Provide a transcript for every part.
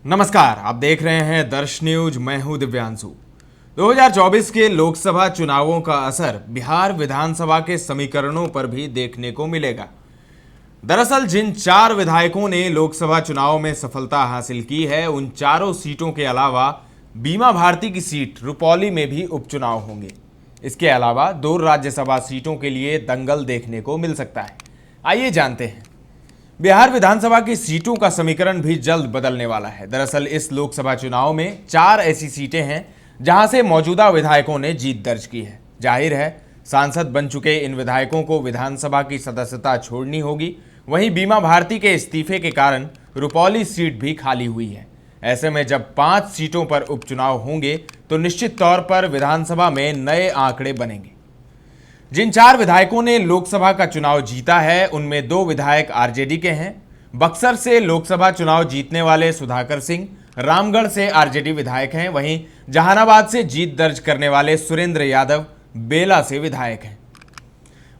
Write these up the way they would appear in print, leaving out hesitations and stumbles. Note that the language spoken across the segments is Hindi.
नमस्कार, आप देख रहे हैं दर्श न्यूज। मैं हूं दिव्यांशु। 2024 के लोकसभा चुनावों का असर बिहार विधानसभा के समीकरणों पर भी देखने को मिलेगा। दरअसल जिन 4 विधायकों ने लोकसभा चुनाव में सफलता हासिल की है, उन चारों सीटों के अलावा बीमा भारती की सीट रुपौली में भी उपचुनाव होंगे। इसके अलावा 2 राज्यसभा सीटों के लिए दंगल देखने को मिल सकता है। आइए जानते हैं। बिहार विधानसभा की सीटों का समीकरण भी जल्द बदलने वाला है। दरअसल इस लोकसभा चुनाव में 4 ऐसी सीटें हैं जहां से मौजूदा विधायकों ने जीत दर्ज की है। जाहिर है, सांसद बन चुके इन विधायकों को विधानसभा की सदस्यता छोड़नी होगी। वहीं बीमा भारती के इस्तीफे के कारण रुपौली सीट भी खाली हुई है। ऐसे में जब 5 सीटों पर उपचुनाव होंगे तो निश्चित तौर पर विधानसभा में नए आंकड़े बनेंगे। जिन 4 विधायकों ने लोकसभा का चुनाव जीता है, उनमें 2 विधायक आरजेडी के हैं। बक्सर से लोकसभा चुनाव जीतने वाले सुधाकर सिंह रामगढ़ से आरजेडी विधायक हैं। वहीं जहानाबाद से जीत दर्ज करने वाले सुरेंद्र यादव बेला से विधायक हैं।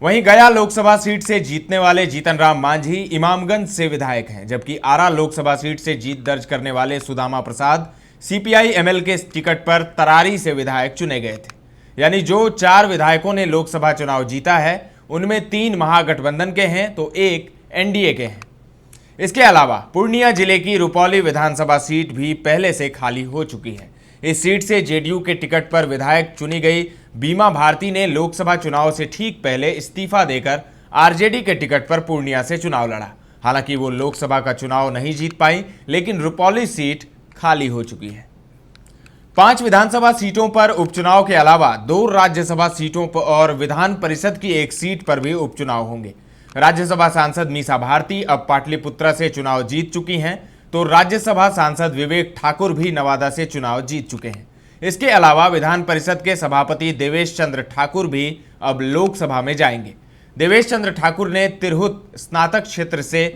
वहीं गया लोकसभा सीट से जीतने वाले जीतन राम मांझी इमामगंज से विधायक हैं, जबकि आरा लोकसभा सीट से जीत दर्ज करने वाले सुदामा प्रसाद सीपीआई एमएल के टिकट पर तरारी से विधायक चुने गए थे। यानी जो 4 विधायकों ने लोकसभा चुनाव जीता है, उनमें 3 महागठबंधन के हैं तो 1 एनडीए के हैं। इसके अलावा पूर्णिया जिले की रुपौली विधानसभा सीट भी पहले से खाली हो चुकी है। इस सीट से जेडीयू के टिकट पर विधायक चुनी गई बीमा भारती ने लोकसभा चुनाव से ठीक पहले इस्तीफा देकर आरजेडी के टिकट पर पूर्णिया से चुनाव लड़ा। हालांकि वो लोकसभा का चुनाव नहीं जीत पाई, लेकिन रुपौली सीट खाली हो चुकी है। 5 विधानसभा सीटों पर उपचुनाव के अलावा 2 राज्यसभा सीटों पर और विधान परिषद की 1 सीट पर भी उपचुनाव होंगे। राज्यसभा सांसद मीसा भारती अब पाटलिपुत्रा से चुनाव जीत चुकी हैं, तो राज्यसभा सांसद विवेक ठाकुर भी नवादा से चुनाव जीत चुके हैं। इसके अलावा विधान परिषद के सभापति देवेश चंद्र ठाकुर भी अब लोकसभा में जाएंगे। देवेश चंद्र ठाकुर ने तिरहुत स्नातक क्षेत्र से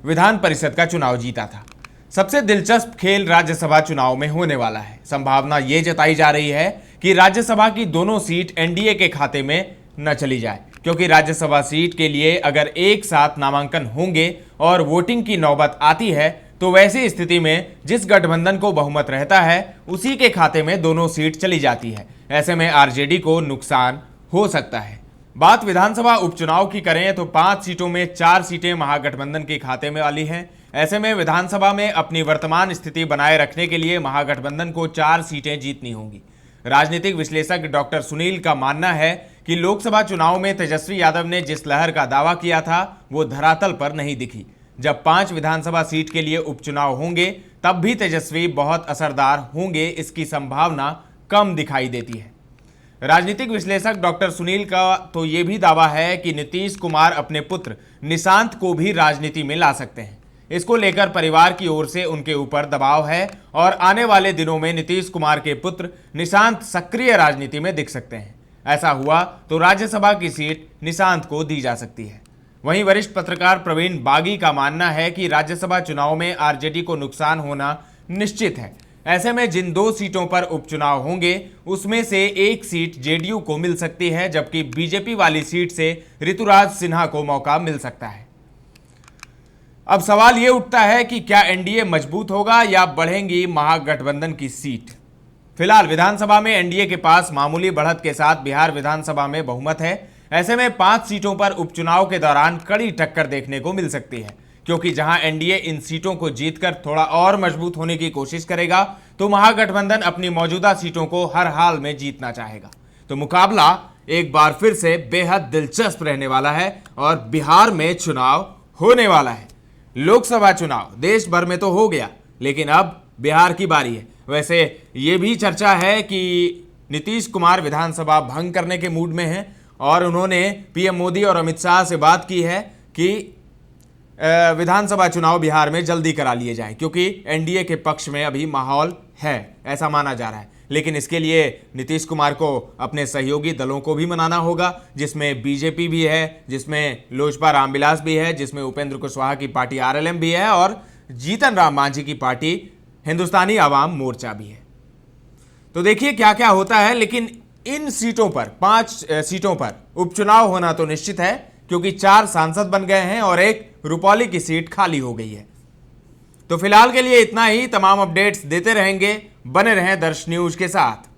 विधान परिषद का चुनाव जीता था। सबसे दिलचस्प खेल राज्यसभा चुनाव में होने वाला है। संभावना ये जताई जा रही है कि राज्यसभा की दोनों सीट एनडीए के खाते में न चली जाए, क्योंकि राज्यसभा सीट के लिए अगर एक साथ नामांकन होंगे और वोटिंग की नौबत आती है, तो वैसी स्थिति में जिस गठबंधन को बहुमत रहता है उसी के खाते में दोनों सीट चली जाती है। ऐसे में आरजेडी को नुकसान हो सकता है। बात विधानसभा उपचुनाव की करें तो 5 सीटों में 4 सीटें महागठबंधन के खाते में वाली हैं। ऐसे में विधानसभा में अपनी वर्तमान स्थिति बनाए रखने के लिए महागठबंधन को 4 सीटें जीतनी होंगी। राजनीतिक विश्लेषक डॉक्टर सुनील का मानना है कि लोकसभा चुनाव में तेजस्वी यादव ने जिस लहर का दावा किया था, वो धरातल पर नहीं दिखी। जब 5 विधानसभा सीट के लिए उपचुनाव होंगे, तब भी तेजस्वी बहुत असरदार होंगे, इसकी संभावना कम दिखाई देती है। राजनीतिक विश्लेषक डॉक्टर सुनील का तो ये भी दावा है कि नीतीश कुमार अपने पुत्र निशांत को भी राजनीति में ला सकते हैं। इसको लेकर परिवार की ओर से उनके ऊपर दबाव है और आने वाले दिनों में नीतीश कुमार के पुत्र निशांत सक्रिय राजनीति में दिख सकते हैं। ऐसा हुआ तो राज्यसभा की सीट निशांत को दी जा सकती है। वहीं वरिष्ठ पत्रकार प्रवीण बागी का मानना है कि राज्यसभा चुनाव में आरजेडी को नुकसान होना निश्चित है। ऐसे में जिन 2 सीटों पर उपचुनाव होंगे, उसमें से 1 सीट जेडीयू को मिल सकती है, जबकि बीजेपी वाली सीट से ऋतुराज सिन्हा को मौका मिल सकता है। अब सवाल यह उठता है कि क्या एनडीए मजबूत होगा या बढ़ेंगी महागठबंधन की सीट। फिलहाल विधानसभा में एनडीए के पास मामूली बढ़त के साथ बिहार विधानसभा में बहुमत है। ऐसे में 5 सीटों पर उपचुनाव के दौरान कड़ी टक्कर देखने को मिल सकती है, क्योंकि जहां एनडीए इन सीटों को जीतकर थोड़ा और मजबूत होने की कोशिश करेगा, तो महागठबंधन अपनी मौजूदा सीटों को हर हाल में जीतना चाहेगा। तो मुकाबला एक बार फिर से बेहद दिलचस्प रहने वाला है और बिहार में चुनाव होने वाला है। लोकसभा चुनाव देश भर में तो हो गया, लेकिन अब बिहार की बारी है। वैसे ये भी चर्चा है कि नीतीश कुमार विधानसभा भंग करने के मूड में हैं और उन्होंने पीएम मोदी और अमित शाह से बात की है कि विधानसभा चुनाव बिहार में जल्दी करा लिए जाएं, क्योंकि एनडीए के पक्ष में अभी माहौल है, ऐसा माना जा रहा है। लेकिन इसके लिए नीतीश कुमार को अपने सहयोगी दलों को भी मनाना होगा, जिसमें बीजेपी भी है, जिसमें लोजपा रामविलास भी है, जिसमें उपेंद्र कुशवाहा की पार्टी आरएलएम भी है और जीतन राम मांझी की पार्टी हिंदुस्तानी आवाम मोर्चा भी है। तो देखिए क्या क्या होता है, लेकिन इन सीटों पर 5 सीटों पर उपचुनाव होना तो निश्चित है, क्योंकि 4 सांसद बन गए हैं और 1 रुपौली की सीट खाली हो गई है। तो फिलहाल के लिए इतना ही। तमाम अपडेट्स देते रहेंगे, बने रहें दर्श न्यूज के साथ।